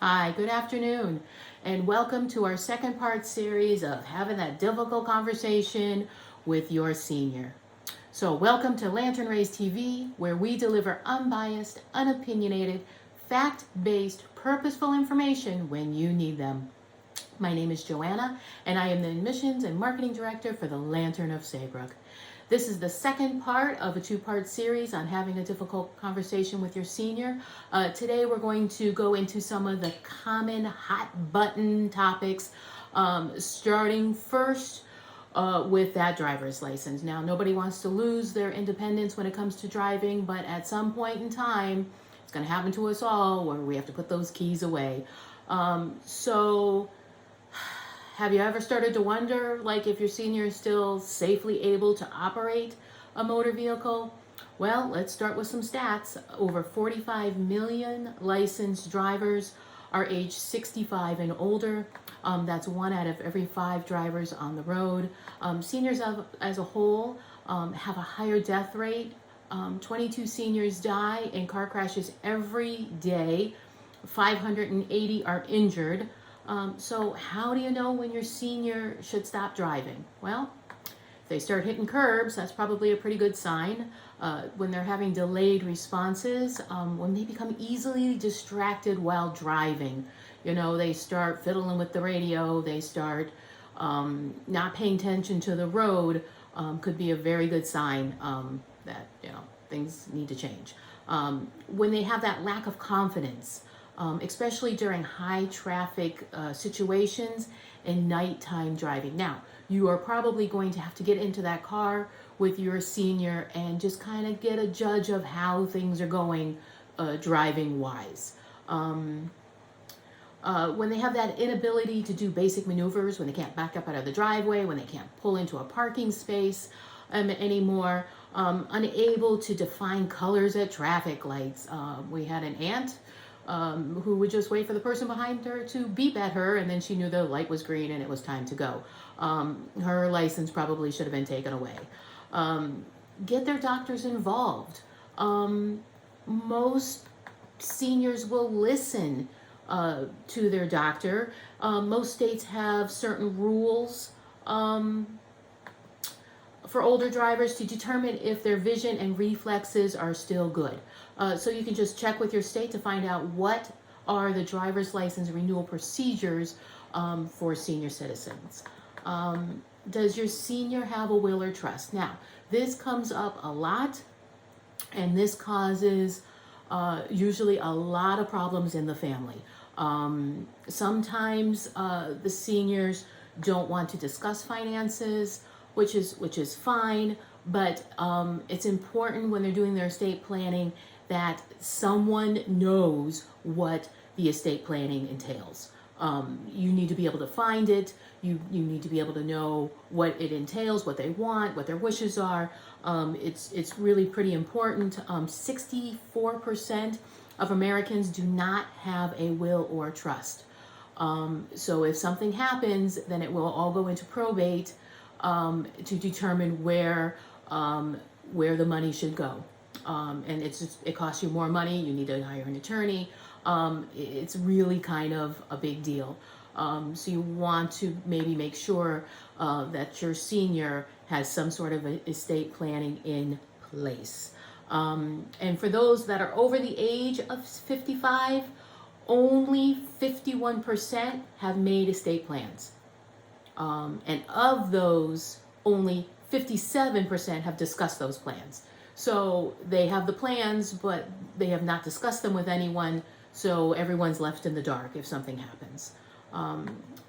Hi, good afternoon, and welcome to our second part series of having that difficult conversation with your senior. So, welcome to Lantern Rays TV, where we deliver unbiased, unopinionated, fact based, purposeful information when you need them. My name is Joanna, and I am the Admissions and Marketing Director for the Lantern of Saybrook. This is the second part of a two-part series on having a difficult conversation with your senior. Today we're going to go into some of the common hot button topics, starting first with that driver's license. Now, nobody wants to lose their independence when it comes to driving, but at some point in time, it's going to happen to us all where we have to put those keys away. So have you ever started to wonder, like, if your senior is still safely able to operate a motor vehicle? Well, let's start with some stats. Over 45 million licensed drivers are age 65 and older. That's 1 out of every 5 drivers on the road. Seniors as a whole have a higher death rate. 22 seniors die in car crashes every day. 580 are injured. So how do you know when your senior should stop driving? Well, if they start hitting curbs, that's probably a pretty good sign. When they're having delayed responses, when they become easily distracted while driving, they start fiddling with the radio, they start not paying attention to the road, could be a very good sign that, things need to change. When they have that lack of confidence, especially during high traffic situations and nighttime driving. Now, you are probably going to have to get into that car with your senior and just kind of get a judge of how things are going driving wise. When they have that inability to do basic maneuvers, when they can't back up out of the driveway, when they can't pull into a parking space anymore, unable to define colors at traffic lights. We had an aunt who would just wait for the person behind her to beep at her, and then she knew the light was green and it was time to go. Her license probably should have been taken away. Get their doctors involved. Most seniors will listen to their doctor. Most states have certain rules for older drivers to determine if their vision and reflexes are still good. So you can just check with your state to find out what are the driver's license renewal procedures for senior citizens. Does your senior have a will or trust? Now, this comes up a lot, and this causes usually a lot of problems in the family. Sometimes the seniors don't want to discuss finances, which is fine, but it's important when they're doing their estate planning that someone knows what the estate planning entails. You need to be able to find it. You need to be able to know what it entails, what they want, what their wishes are. It's really pretty important. 64% of Americans do not have a will or trust. So if something happens, then it will all go into probate to determine where the money should go. And it costs you more money. You need to hire an attorney. It's really kind of a big deal. So you want to maybe make sure that your senior has some sort of estate planning in place. And for those that are over the age of 55, only 51% have made estate plans. And of those, only 57% have discussed those plans. So they have the plans, but they have not discussed them with anyone, so everyone's left in the dark if something happens.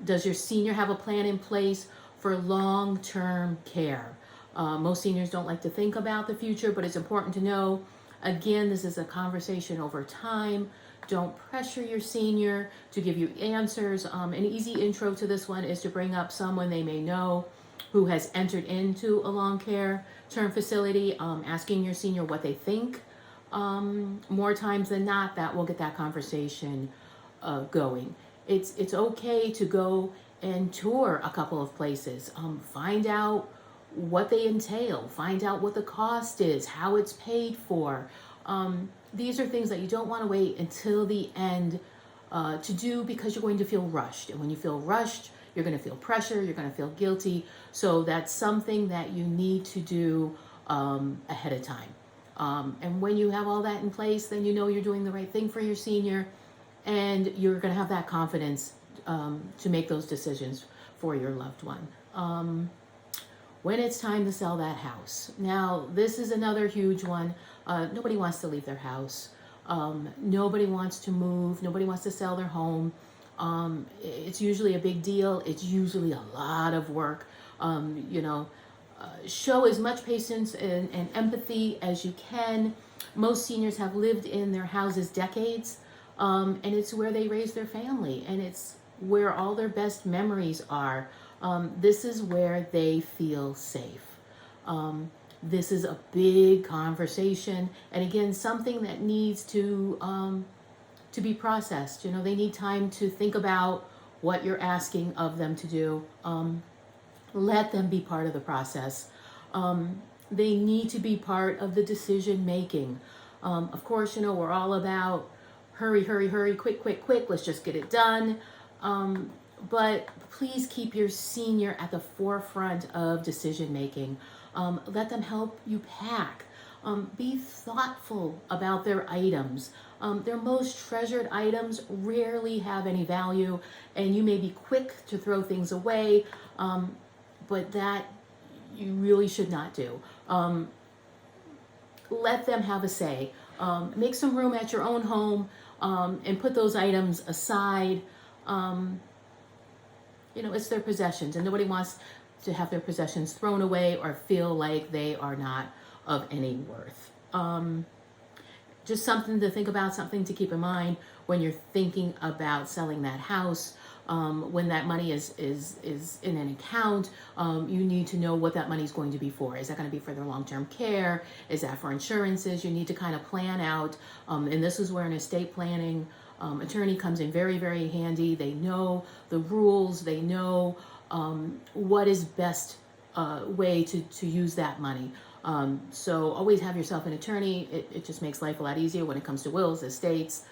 Does your senior have a plan in place for long-term care? Most seniors don't like to think about the future, but it's important to know, again, this is a conversation over time. Don't pressure your senior to give you answers. An easy intro to this one is to bring up someone they may know who has entered into a long care term facility, asking your senior what they think. More times than not, that will get that conversation going. It's okay to go and tour a couple of places. Find out what they entail. Find out what the cost is, how it's paid for. These are things that you don't want to wait until the end to do because you're going to feel rushed. And when you feel rushed, you're going to feel pressure, you're going to feel guilty. So that's something that you need to do ahead of time. And when you have all that in place, then you know you're doing the right thing for your senior, and you're going to have that confidence to make those decisions for your loved one. When it's time to sell that house. Now, this is another huge one. Nobody wants to leave their house. Nobody wants to move. Nobody wants to sell their home. It's usually a big deal. It's usually a lot of work. Show as much patience and empathy as you can. Most seniors have lived in their houses decades, and it's where they raise their family, and it's where all their best memories are. This is where they feel safe. This is a big conversation, and again, something that needs to be processed. They need time to think about what you're asking of them to do. Let them be part of the process. They need to be part of the decision making. Of course, we're all about hurry, hurry, hurry, quick, quick, quick. Let's just get it done. But please keep your senior at the forefront of decision making. Let them help you pack. Be thoughtful about their items. Their most treasured items rarely have any value, and you may be quick to throw things away, but that you really should not do. Let them have a say. Make some room at your own home, and put those items aside. It's their possessions, and nobody wants to have their possessions thrown away or feel like they are not of any worth. Just something to think about, something to keep in mind when you're thinking about selling that house. When that money is in an account, you need to know what that money is going to be for. Is that going to be for their long-term care? Is that for insurances? You need to kind of plan out, and this is where an estate planning attorney comes in very, very handy. They know the rules. They know what is best way to use that money. So always have yourself an attorney. It just makes life a lot easier when it comes to wills, estates,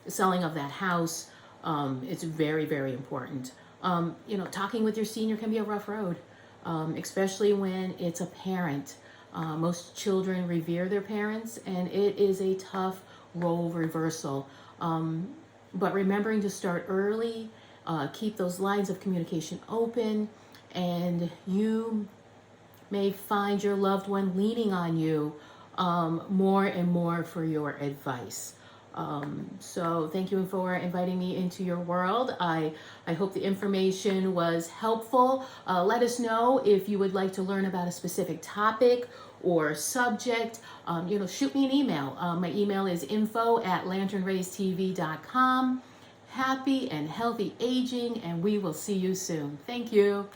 selling of that house. It's very, very important. Talking with your senior can be a rough road, especially when it's a parent. Most children revere their parents, and it is a tough role reversal. But remembering to start early, keep those lines of communication open, and you may find your loved one leaning on you more and more for your advice. So thank you for inviting me into your world. I hope the information was helpful. Let us know if you would like to learn about a specific topic or subject. Shoot me an email. My email is info@lanternraystv.com. Happy and healthy aging, and we will see you soon. Thank you.